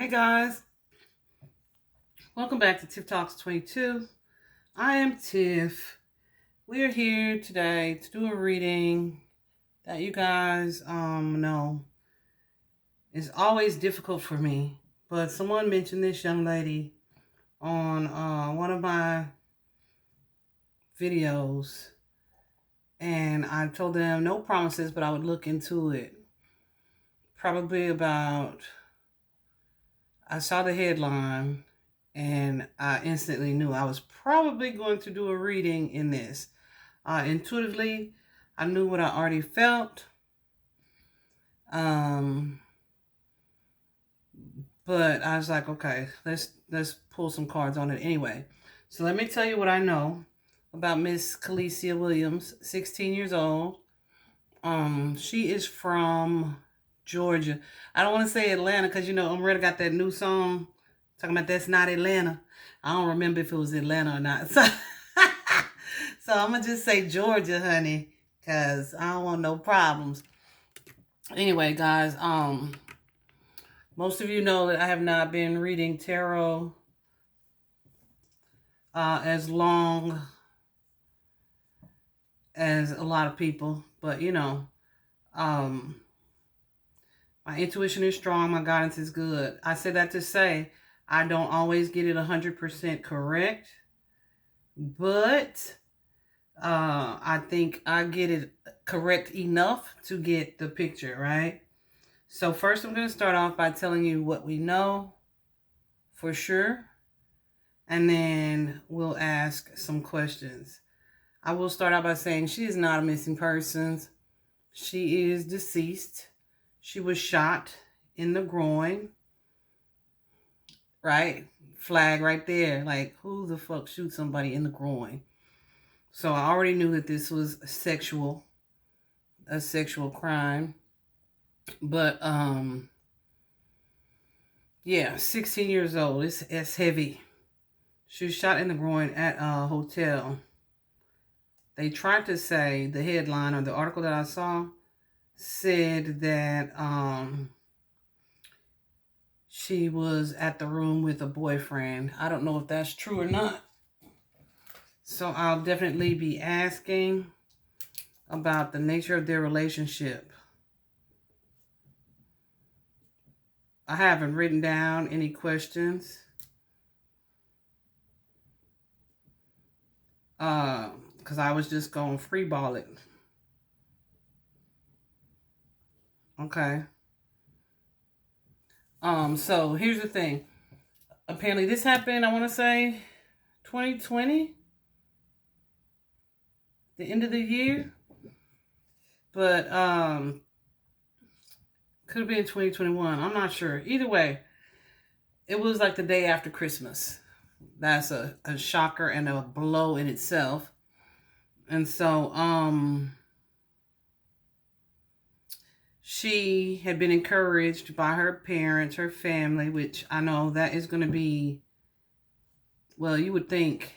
Hey guys, welcome back to Tiff Talks 22. I am Tiff. We are here today to do a reading that you guys know is always difficult for me. But someone mentioned this young lady on one of my videos, and I told them no promises, but I would look into it. Probably about, I saw the headline and I instantly knew I was probably going to do a reading in this. Intuitively, I knew what I already felt. But I was like, okay, let's pull some cards on it anyway. So let me tell you what I know about Miss Kalecia Williams, 16 years old. She is from Georgia. I don't want to say Atlanta because Umretta got that new song talking about that's not Atlanta. I don't remember if it was Atlanta or not. So, so I'm gonna just say Georgia, honey, because I don't want no problems. Anyway, guys, most of you know that I have not been reading tarot as long as a lot of people, but my intuition is strong, my guidance is good. I say that to say I don't always get it 100% correct, but I think I get it correct enough to get the picture, right? So first I'm going to start off by telling you what we know for sure, and then we'll ask some questions. I will start out by saying she is not a missing person. She is deceased. She was shot in the groin, right? Flag right there. Like, who the fuck shoots somebody in the groin? So I already knew that this was a sexual crime. But yeah, 16 years old. It's heavy. She was shot in the groin at a hotel. They tried to say, the headline or the article that I saw said that she was at the room with a boyfriend. I don't know if that's true or not. So I'll definitely be asking about the nature of their relationship. I haven't written down any questions. Because I was just going to freeball it. Okay. So here's the thing. Apparently this happened, I want to say 2020, the end of the year. But could have been 2021. I'm not sure. Either way, it was like the day after Christmas. That's a shocker and a blow in itself. And so she had been encouraged by her parents, her family, which I know that is going to be, well, you would think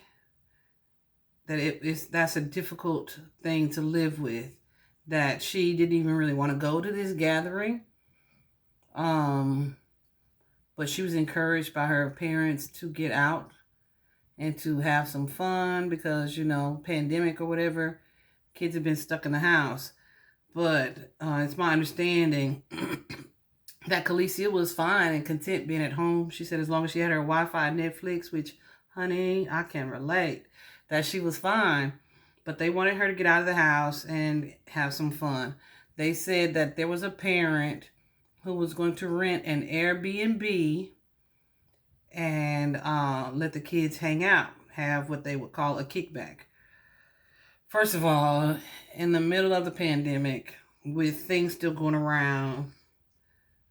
that that's a difficult thing to live with, that she didn't even really want to go to this gathering. But she was encouraged by her parents to get out and to have some fun because, pandemic or whatever, kids have been stuck in the house. But it's my understanding that Kalecia was fine and content being at home. She said as long as she had her Wi-Fi, Netflix, which, honey, I can relate, that she was fine. But they wanted her to get out of the house and have some fun. They said that there was a parent who was going to rent an Airbnb and let the kids hang out, have what they would call a kickback. First of all, in the middle of the pandemic, with things still going around,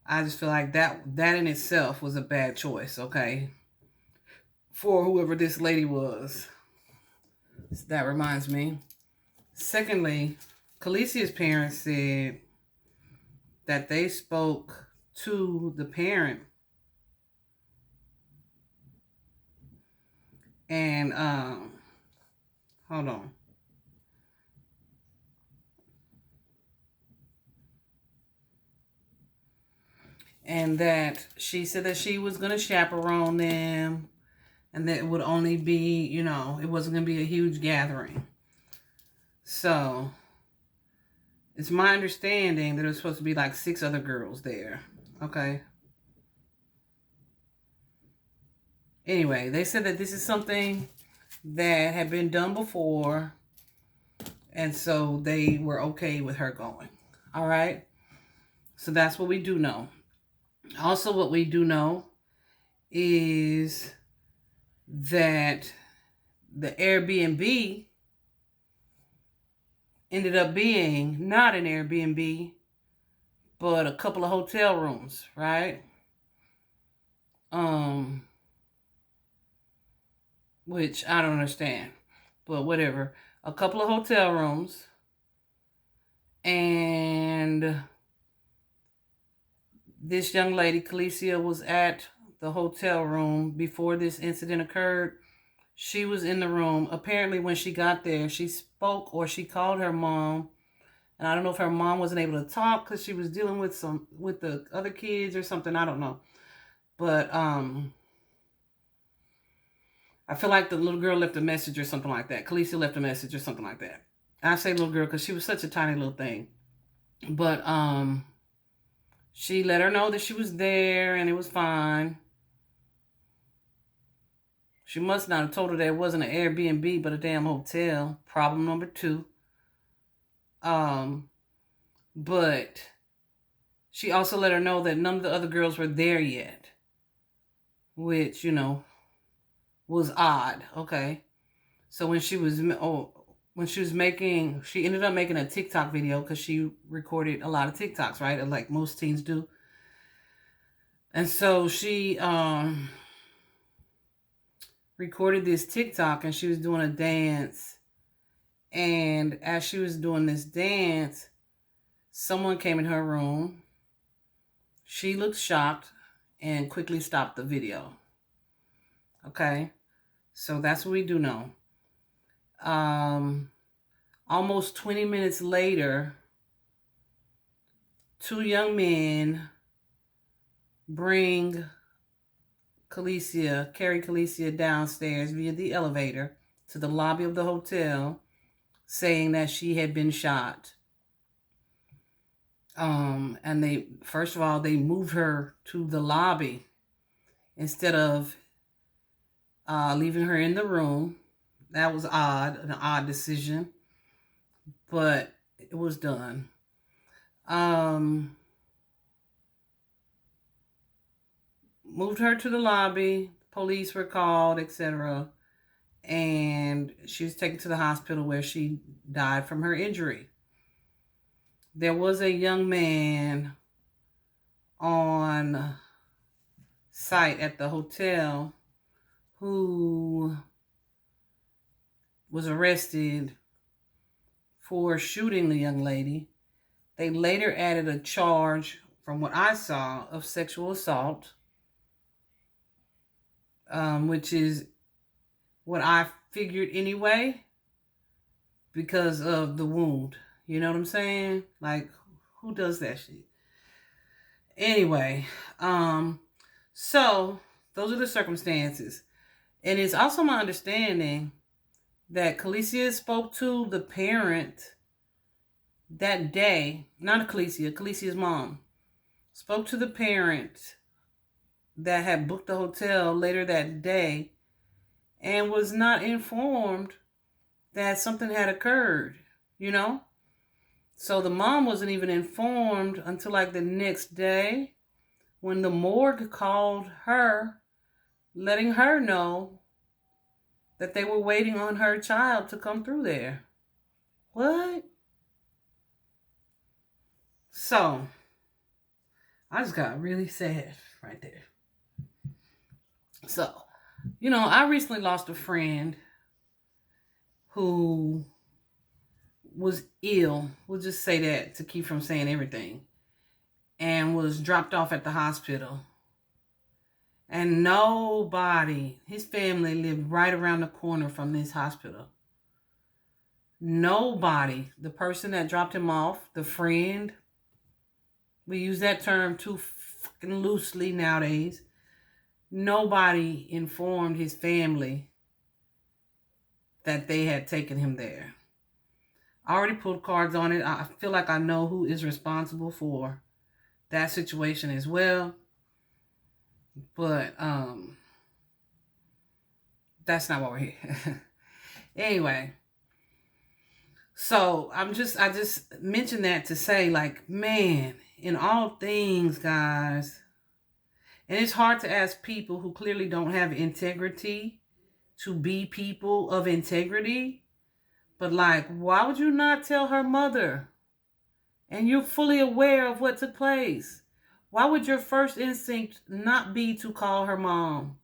I just feel like that in itself was a bad choice, okay? For whoever this lady was. That reminds me. Secondly, Kalecia's parents said that they spoke to the parent and hold on. And that she said that she was going to chaperone them. And that it would only be, you know, it wasn't going to be a huge gathering. So, it's my understanding that there's supposed to be like 6 other girls there. Okay. Anyway, they said that this is something that had been done before. And so they were okay with her going. All right. So that's what we do know. Also, what we do know is that the Airbnb ended up being not an Airbnb, but a couple of hotel rooms, right? Which I don't understand, but whatever. A couple of hotel rooms, and this young lady, Kalecia, was at the hotel room before this incident occurred. She was in the room. Apparently, when she got there, she spoke or she called her mom. And I don't know if her mom wasn't able to talk because she was dealing with the other kids or something. I don't know. But I feel like the little girl left a message or something like that. Kalecia left a message or something like that. I say little girl because she was such a tiny little thing. But she let her know that she was there and it was fine. She must not have told her that it wasn't an Airbnb but a damn hotel. Problem number 2. But she also let her know that none of the other girls were there yet. Which, you know, was odd. Okay. So when she was making, she ended up making a TikTok video because she recorded a lot of TikToks, right? Like most teens do. And so she recorded this TikTok and she was doing a dance. And as she was doing this dance, someone came in her room. She looked shocked and quickly stopped the video. Okay. So that's what we do know. Almost 20 minutes later, 2 young men carry Kalecia downstairs via the elevator to the lobby of the hotel, saying that she had been shot. And they moved her to the lobby instead of leaving her in the room. That was an odd decision, but it was done. Moved her to the lobby. Police were called, etc. And she was taken to the hospital where she died from her injury. There was a young man on site at the hotel who was arrested for shooting the young lady. They later added a charge, from what I saw, of sexual assault, which is what I figured anyway, because of the wound. You know what I'm saying? Like, who does that shit? Anyway, so those are the circumstances. And it's also my understanding that Kalecia spoke to the parent that day. Not Kalecia's mom. Spoke to the parent that had booked the hotel later that day and was not informed that something had occurred, you know? So the mom wasn't even informed until like the next day when the morgue called her, letting her know that they were waiting on her child to come through there. What? So, I just got really sad right there. So, you know, I recently lost a friend who was ill. We'll just say that to keep from saying everything. And was dropped off at the hospital. And nobody, his family lived right around the corner from this hospital. Nobody, the person that dropped him off, the friend, we use that term too talking loosely nowadays, nobody informed his family that they had taken him there. I already pulled cards on it. I feel like I know who is responsible for that situation as well. But that's not why we're here. Anyway, so I just mentioned that to say, like, man, in all things, guys, and it's hard to ask people who clearly don't have integrity to be people of integrity. But, like, why would you not tell her mother? And you're fully aware of what took place. Why would your first instinct not be to call her mom?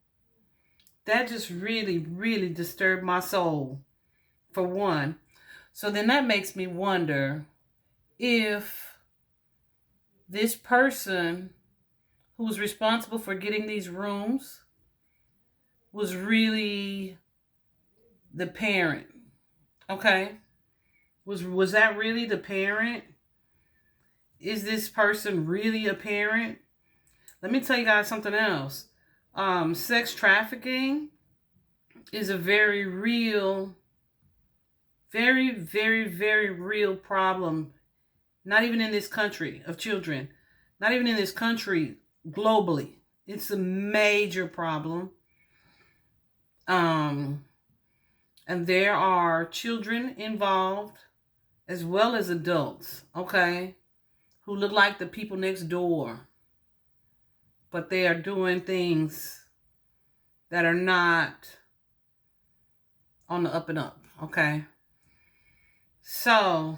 That just really, really disturbed my soul, for one. So then that makes me wonder if this person who was responsible for getting these rooms was really the parent. Okay? Was that really the parent? Is this person really a parent? Let me tell you guys something else. Sex trafficking is a very real, very, very, very real problem. Not even in this country of children. Not even in this country globally. It's a major problem. And there are children involved as well as adults, okay, who look like the people next door. But they are doing things that are not on the up and up, okay? So,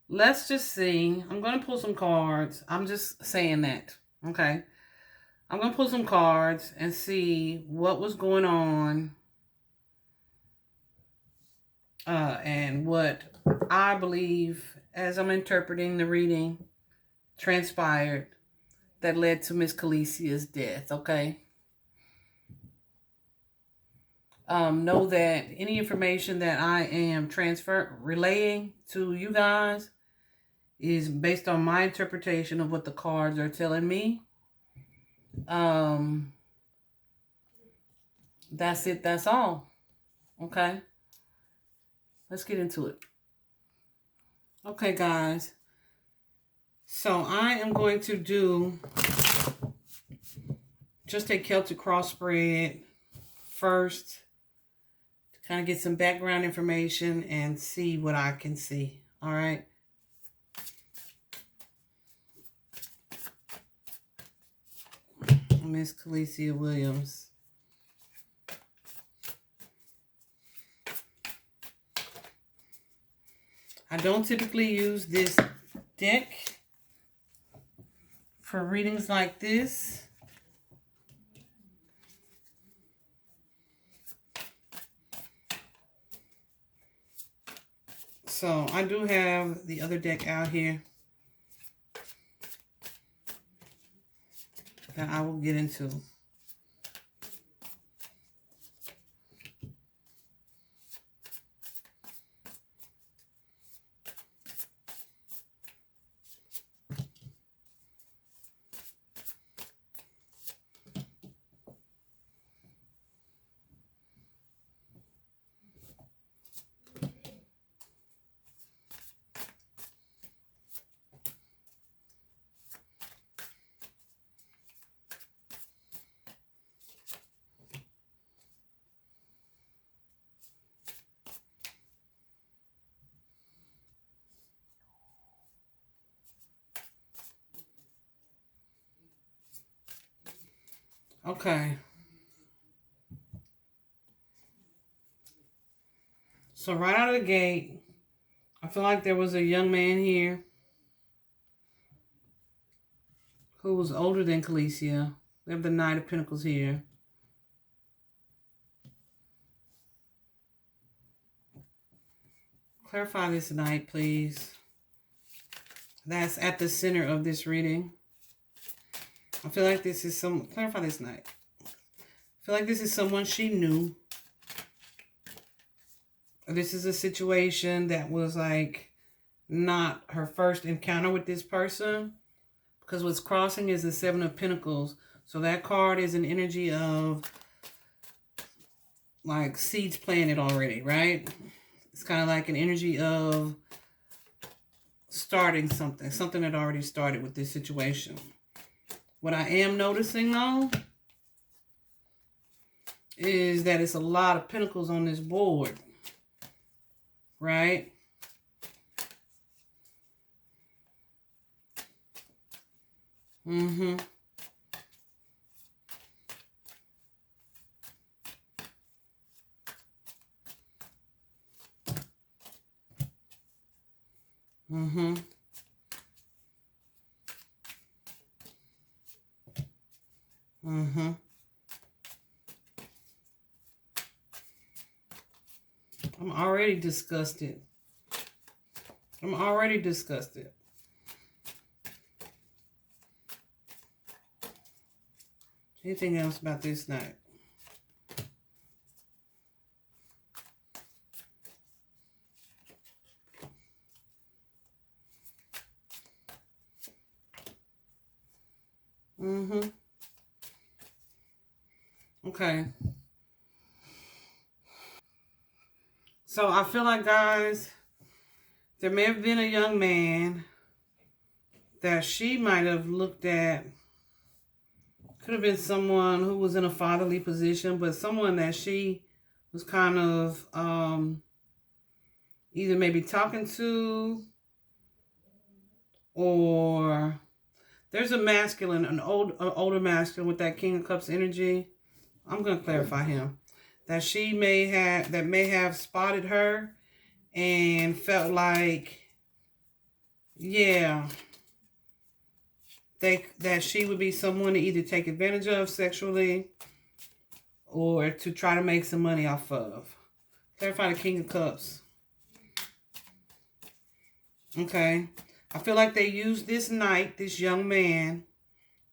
let's just see. I'm going to pull some cards. I'm just saying that, okay? I'm going to pull some cards and see what was going on and what I believe, as I'm interpreting the reading, transpired that led to Miss Kalecia's death, okay? Know that any information that I am relaying to you guys is based on my interpretation of what the cards are telling me. That's it. That's all. Okay. Let's get into it. Okay, guys. So I am going to do just a Celtic cross spread first to kind of get some background information and see what I can see. All right. Miss Kalecia Williams. I don't typically use this deck for readings like this. So I do have the other deck out here that I will get into. Okay. So right out of the gate, I feel like there was a young man here who was older than Kalecia. We have the Knight of Pentacles here. Clarify this Knight, please. That's at the center of this reading. I feel like this is clarify this Knight. I feel like this is someone she knew. This is a situation that was like not her first encounter with this person, Because what's crossing is the Seven of Pentacles. So that card is an energy of like seeds planted already, right? It's kind of like an energy of starting something. Something that already started with this situation. What I am noticing though is that it's a lot of pentacles on this board, right? Mm-hmm. Mm-hmm. Mm-hmm. I'm already disgusted. I'm already disgusted. Anything else about this night? Mm-hmm. Okay. So I feel like, guys, there may have been a young man that she might have looked at. Could have been someone who was in a fatherly position, but someone that she was kind of either maybe talking to, or there's a masculine, an older masculine with that King of Cups energy. I'm going to clarify him. That she may have spotted her and felt like, yeah, that she would be someone to either take advantage of sexually or to try to make some money off of. Clarify the King of Cups. Okay. I feel like they used this night, this young man,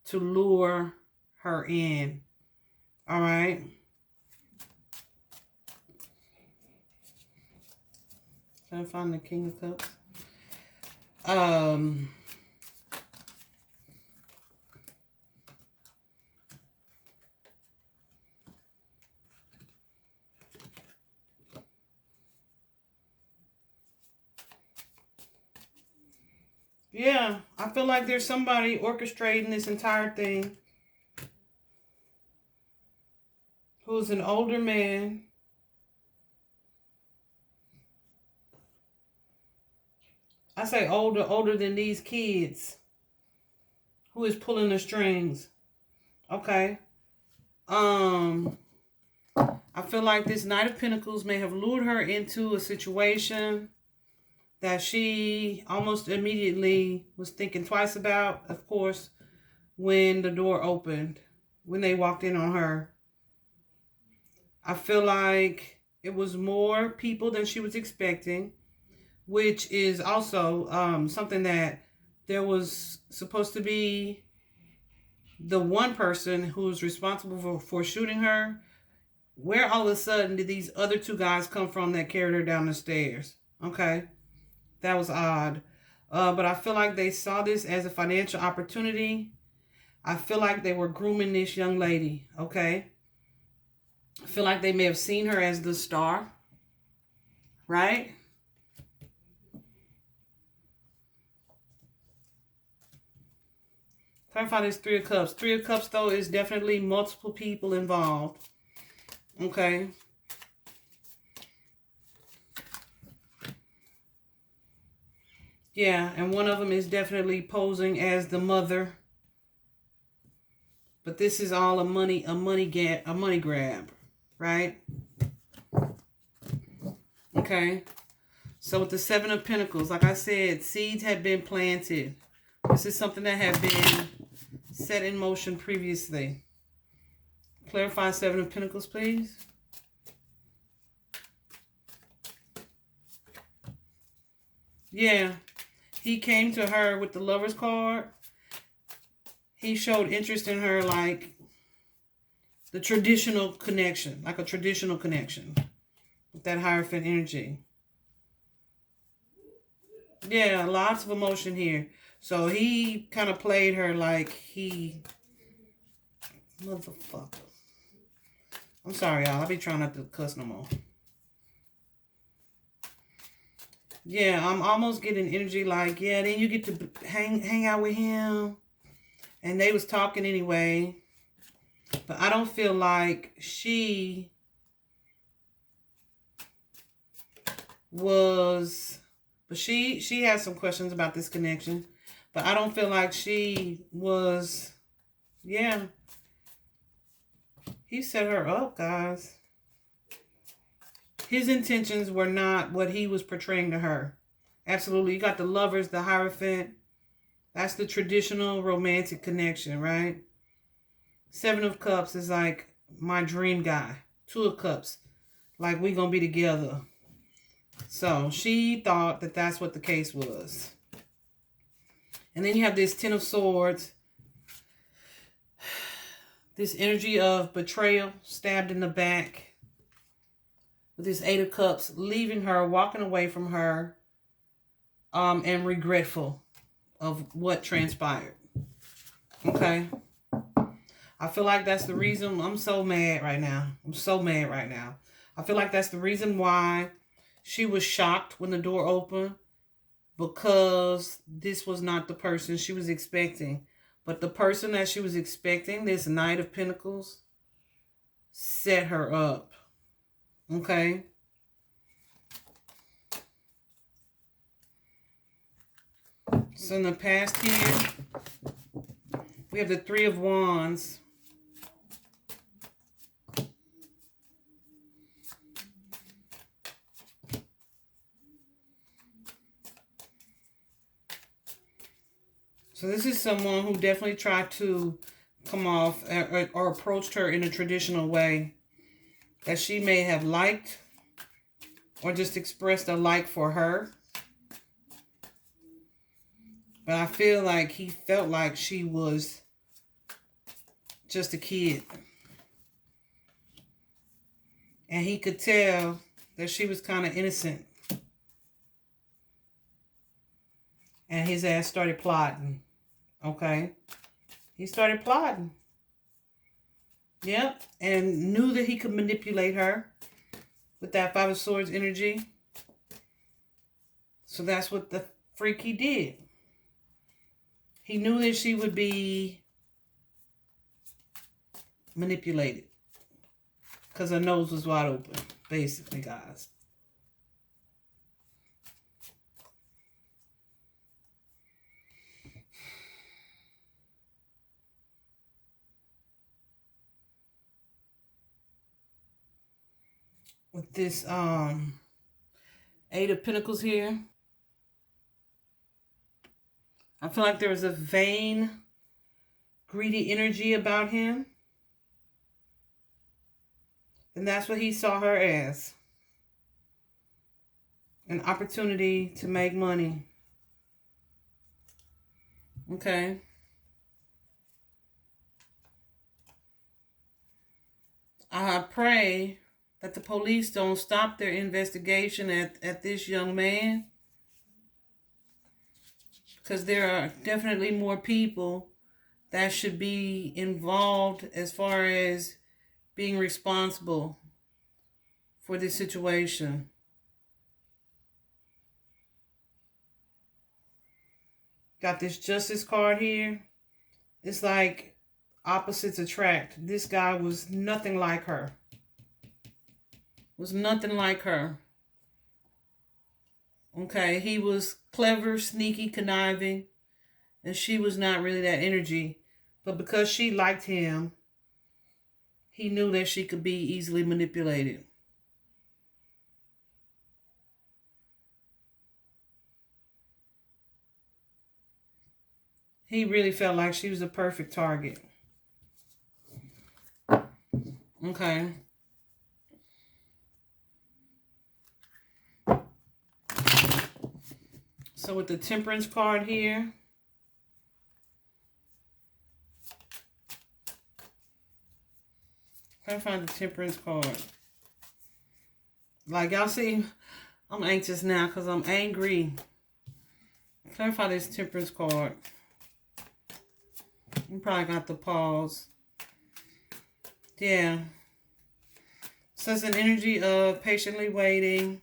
to lure her in. All right. Can I find the King of Cups? Yeah, I feel like there's somebody orchestrating this entire thing who's an older man. I say older than these kids. Who is pulling the strings? Okay. I feel like this Knight of Pentacles may have lured her into a situation that she almost immediately was thinking twice about, of course, when the door opened, when they walked in on her. I feel like it was more people than she was expecting, which is also something that there was supposed to be the one person who's responsible for shooting her. Where all of a sudden did these other two guys come from that carried her down the stairs? Okay. That was odd. But I feel like they saw this as a financial opportunity. I feel like they were grooming this young lady. Okay. I feel like they may have seen her as the star. Right? Clarify this Three of Cups. Three of Cups, though, is definitely multiple people involved. Okay. Yeah, and one of them is definitely posing as the mother. But this is all a money grab, right? Okay. So with the Seven of Pentacles, like I said, seeds have been planted. This is something that had been set in motion previously. Clarify Seven of Pentacles, please. Yeah. He came to her with the Lover's card. He showed interest in her like the traditional connection. Like a traditional connection. With that Hierophant energy. Yeah, lots of emotion here. So he kind of played her like motherfucker. I'm sorry, y'all. I be trying not to cuss no more. Yeah, I'm almost getting energy like, yeah, then you get to hang out with him. And they was talking anyway. But I don't feel like she was... But she has some questions about this connection. But I don't feel like she was... Yeah. He set her up, guys. His intentions were not what he was portraying to her. Absolutely. You got the Lovers, the Hierophant. That's the traditional romantic connection, right? Seven of Cups is like my dream guy. Two of Cups, like we gonna be together. So she thought that that's what the case was. And then you have this Ten of Swords. This energy of betrayal, stabbed in the back. With this Eight of Cups, leaving her, walking away from her, and regretful of what transpired. Okay? I feel like that's the reason I'm so mad right now. I'm so mad right now. I feel like that's the reason why she was shocked when the door opened, because this was not the person she was expecting. But the person that she was expecting, this Knight of Pentacles, set her up. Okay? So in the past here, we have the Three of Wands. So this is someone who definitely tried to come off or approached her in a traditional way that she may have liked or just expressed a like for her. But I feel like he felt like she was just a kid. And he could tell that she was kind of innocent. And his ass started plotting. Okay? He started plotting. Yep. And knew that he could manipulate her with that Five of Swords energy. So that's what the freak he did. He knew that she would be manipulated. Because her nose was wide open. Basically, guys. With this Eight of Pentacles here, I feel like there was a vain, greedy energy about him. And that's what he saw her as. An opportunity to make money. Okay. I pray that the police don't stop their investigation at this young man. Because there are definitely more people that should be involved as far as being responsible for this situation. Got this Justice card here. It's like opposites attract. This guy was nothing like her. Was nothing like her. Okay, he was clever, sneaky, conniving, and she was not really that energy. But because she liked him, he knew that she could be easily manipulated. He really felt like she was a perfect target. Okay. So with the Temperance card here, I find the Temperance card. Like y'all see, I'm anxious now because I'm angry. Clarify this Temperance card. You probably got the pause. Yeah. So it's an energy of patiently waiting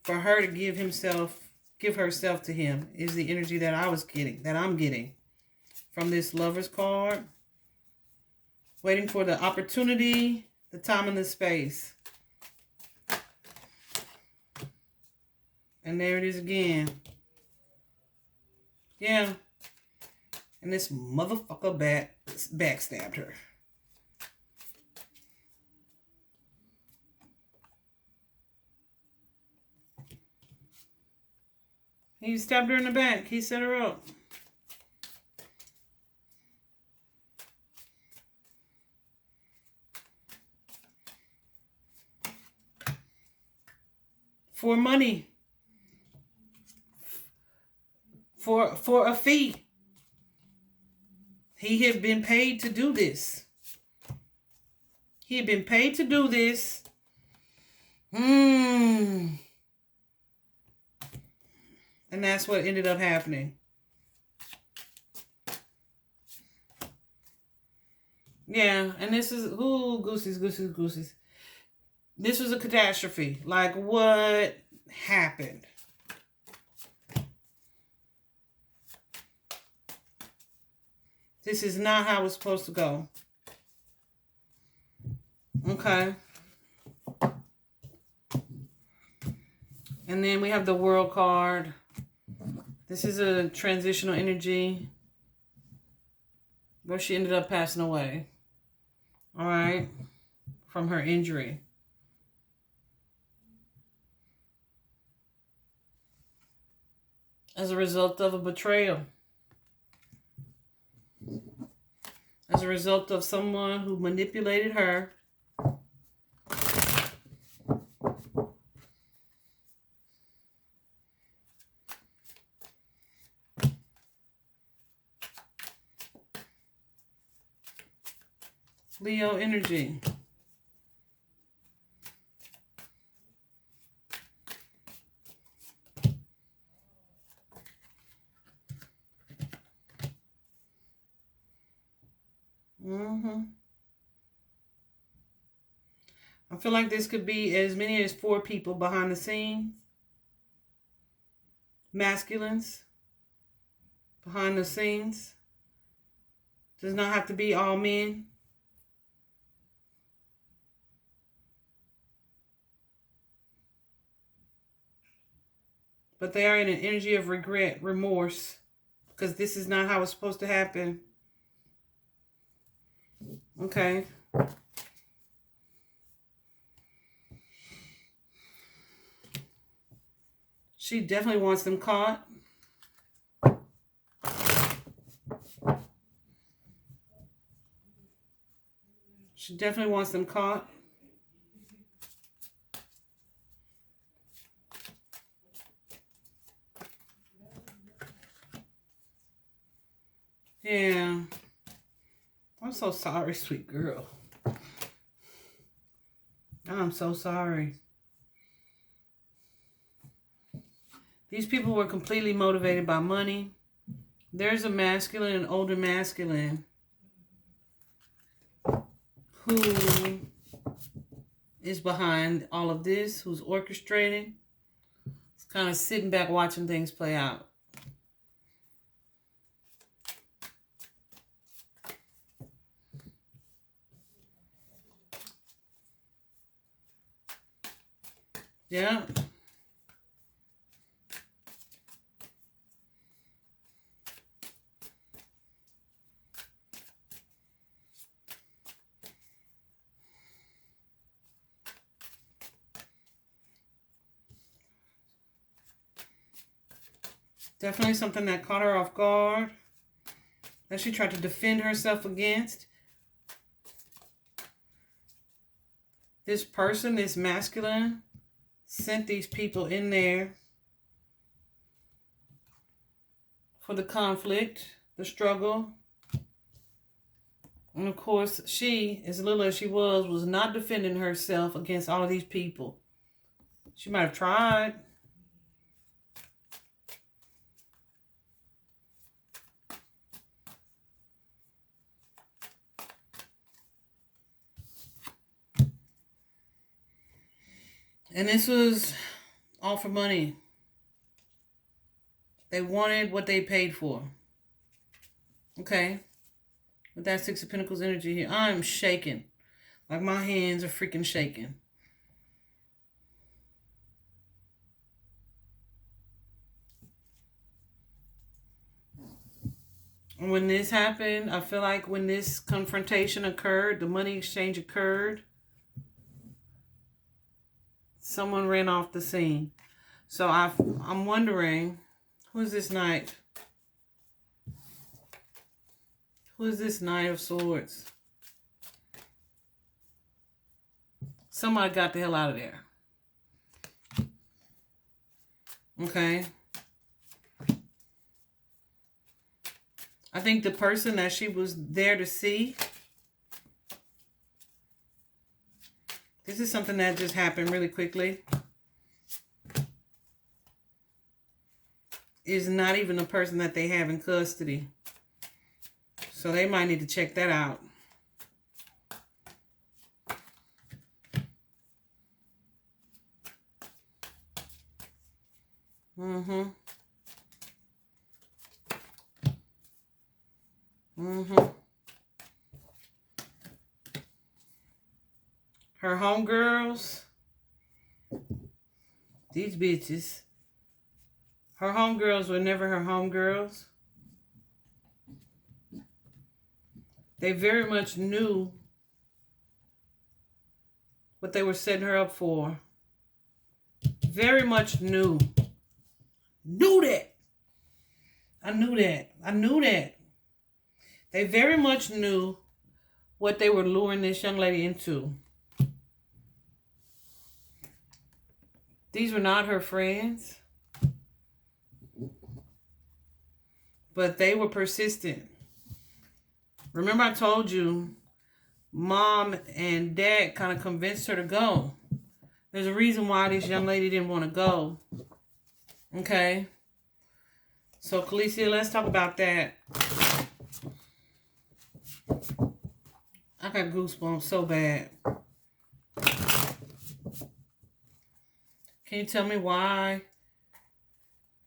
for her to give herself to him is the energy that I'm getting from this Lover's card. Waiting for the opportunity, the time and the space. And there it is again. Yeah. And this motherfucker backstabbed her. He stabbed her in the back. He set her up. For money. For a fee. He had been paid to do this. He had been paid to do this. And that's what ended up happening. Yeah, and this is, ooh, goosies. This was a catastrophe. Like, what happened? This is not how it's supposed to go. Okay. And then we have the World card. This is a transitional energy where she ended up passing away. All right. From her injury. As a result of a betrayal. As a result of someone who manipulated her. Leo energy. I feel like this could be as many as 4 people behind the scenes. Masculines. Behind the scenes. Does not have to be all men. But they are in an energy of regret, remorse. Because this is not how it's supposed to happen. Okay. She definitely wants them caught. She definitely wants them caught. Yeah. I'm so sorry, sweet girl. I'm so sorry. These people were completely motivated by money. There's a masculine, an older masculine, who is behind all of this, who's orchestrating. It's kind of sitting back watching things play out. Yeah. Definitely something that caught her off guard, that she tried to defend herself against. This person, this masculine, sent these people in there for the conflict, the struggle. And of course, she, as little as she was not defending herself against all of these people. She might have tried. And this was all for money. They wanted what they paid for. Okay? With that Six of Pentacles energy here, I'm shaking. Like my hands are freaking shaking. And when this happened, I feel like when this confrontation occurred, the money exchange occurred, someone ran off the scene. So I'm wondering, who is this knight? Who is this Knight of Swords? Somebody got the hell out of there. Okay. I think the person that she was there to see, this is something that just happened really quickly, is not even the person that they have in custody. So they might need to check that out. Her homegirls, these bitches, her homegirls were never her homegirls. They very much knew what they were setting her up for. Very much knew. Knew that. I knew that. I knew that. They very much knew what they were luring this young lady into. These were not her friends, but they were persistent. Remember I told you, mom and dad kind of convinced her to go. There's a reason why this young lady didn't want to go. Okay? So, Kalecia, let's talk about that. I got goosebumps so bad. Can you tell me why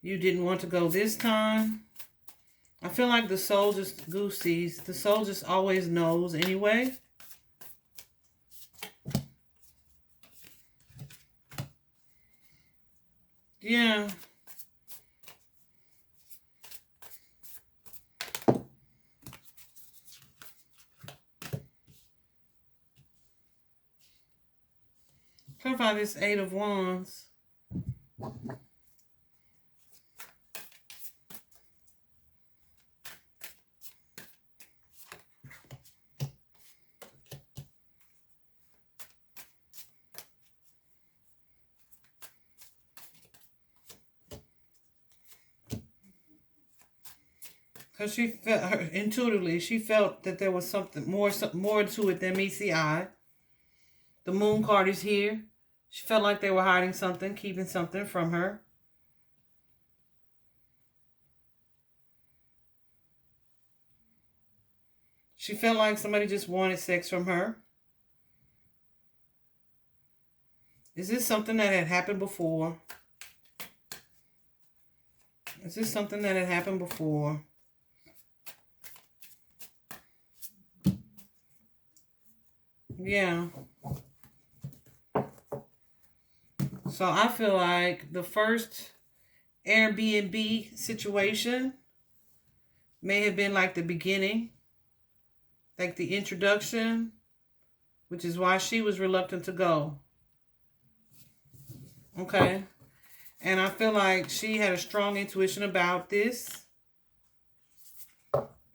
you didn't want to go this time? I feel like the soul just goosies. The soul just always knows anyway. Yeah. Clarify this Eight of Wands. Because she felt, intuitively, she felt that there was something more to it than meets the eye. The Moon card is here. She felt like they were hiding something, keeping something from her. She felt like somebody just wanted sex from her. Is this something that had happened before? Is this something that had happened before? Yeah. So I feel like the first Airbnb situation may have been like the beginning, like the introduction, which is why she was reluctant to go. Okay. And I feel like she had a strong intuition about this.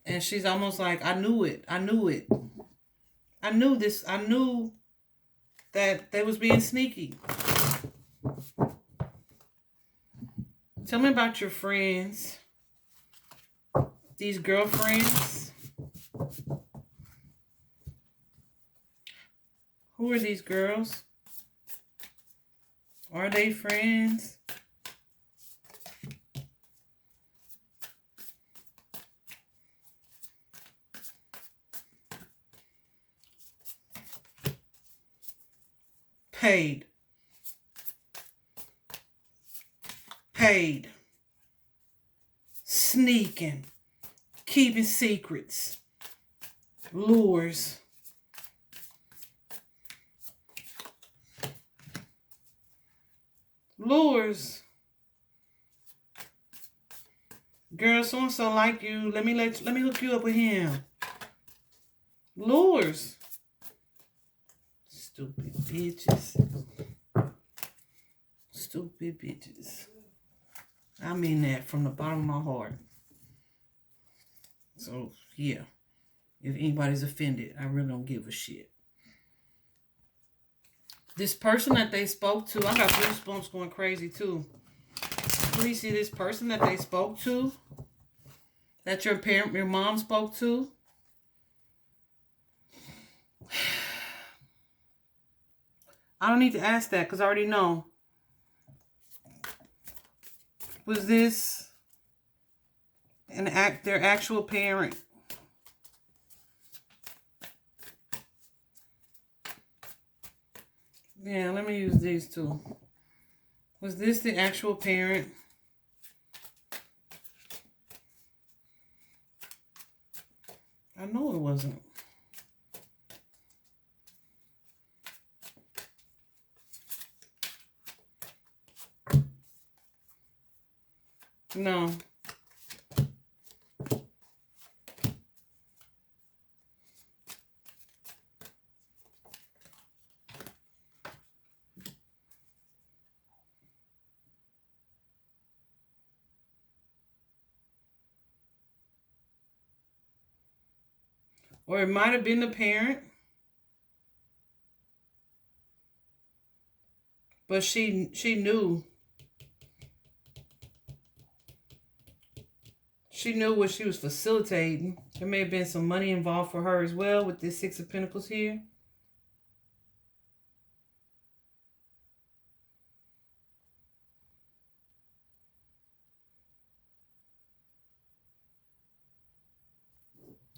And she's almost like, I knew it. I knew it. I knew this. I knew that they was being sneaky. Tell me about your friends. These girlfriends. Who are these girls? Are they friends? Paid. paid. Sneaking. Keeping secrets. Lures. Lures. Girl, so-and-so like you. Let me hook you up with him. Lures. Stupid bitches. Stupid bitches. I mean that from the bottom of my heart. So, yeah. If anybody's offended, I really don't give a shit. This person that they spoke to, I got goosebumps going crazy too. Please see this person that they spoke to, that your mom spoke to. I don't need to ask that because I already know. Was this their actual parent? Yeah, let me use these two. Was this the actual parent? I know it wasn't. No. Or it might have been the parent. But she knew. She knew what she was facilitating. There may have been some money involved for her as well with this Six of Pentacles here.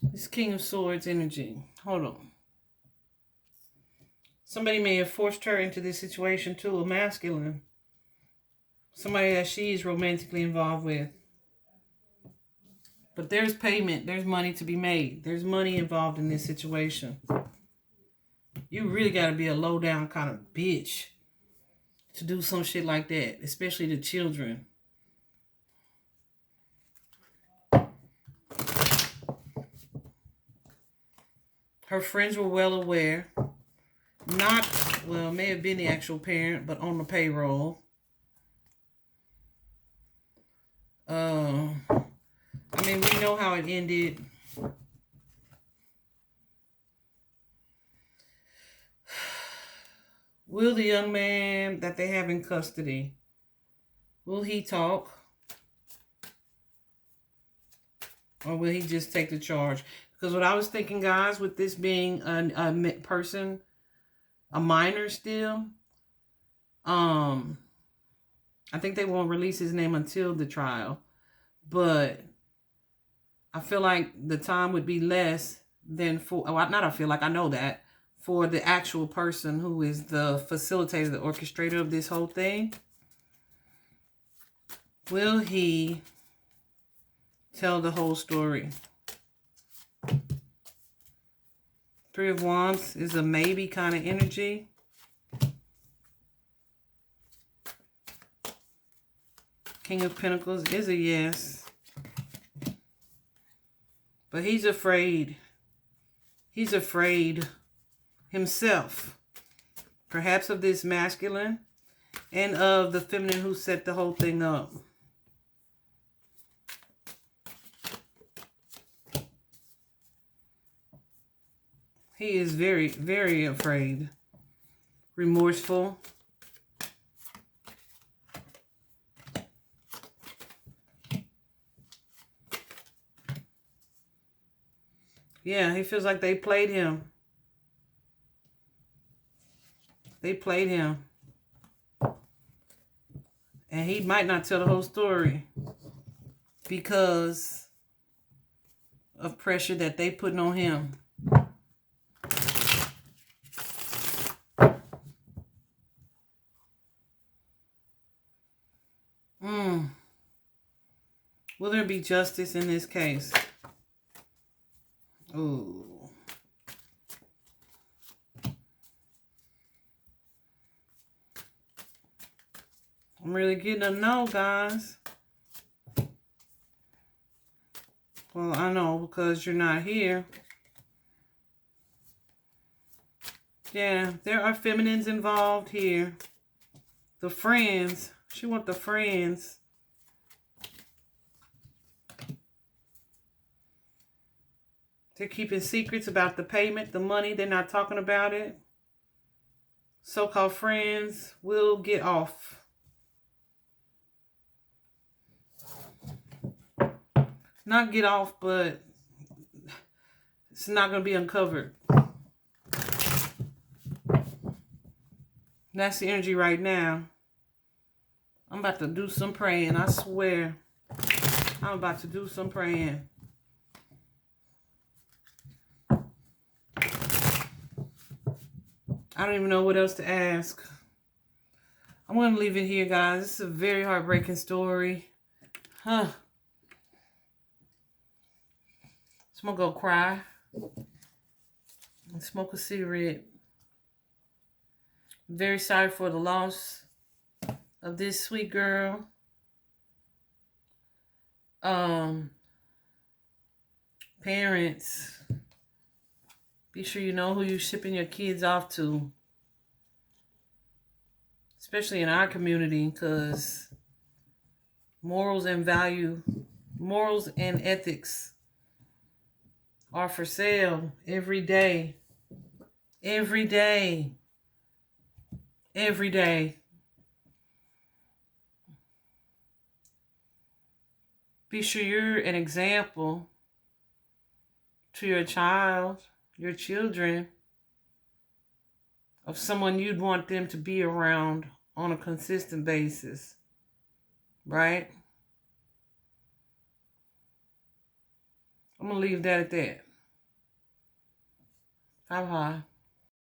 This King of Swords energy. Hold on. Somebody may have forced her into this situation too, a masculine. Somebody that she's romantically involved with. But there's payment. There's money to be made. There's money involved in this situation. You really got to be a low-down kind of bitch to do some shit like that, especially to children. Her friends were well aware. Not, well, may have been the actual parent, but on the payroll. I mean, we know how it ended. Will the young man that they have in custody, will he talk? Or will he just take the charge? Because what I was thinking, guys, with this being a person, a minor still, I think they won't release his name until the trial. But I feel like the time would be less than for, well, not I feel like, I know that, for the actual person who is the facilitator, the orchestrator of this whole thing. Will he tell the whole story? Three of Wands is a maybe kind of energy. King of Pentacles is a yes. But he's afraid. He's afraid himself. Perhaps of this masculine and of the feminine who set the whole thing up. He is very, very afraid. Remorseful. Yeah, he feels like they played him. They played him. And he might not tell the whole story because of pressure that they putting on him. Will there be justice in this case? Ooh. I'm really getting a no, guys. Well, I know because you're not here. Yeah, there are feminines involved here. The friends. She wants the friends. They're keeping secrets about the payment, the money. They're not talking about it. So-called friends will get off. Not get off, but it's not going to be uncovered. That's the energy right now. I'm about to do some praying. I swear. I'm about to do some praying. I don't even know what else to ask. I'm going to leave it here, guys. This is a very heartbreaking story. Huh. So I'm going to go cry and smoke a cigarette. I'm very sorry for the loss of this sweet girl. Parents, be sure you know who you're shipping your kids off to. Especially in our community, because morals and ethics are for sale every day. Every day. Every day. Be sure you're an example to your child, your children, of someone you'd want them to be around on a consistent basis. Right? I'm going to leave that at that. Bye-bye.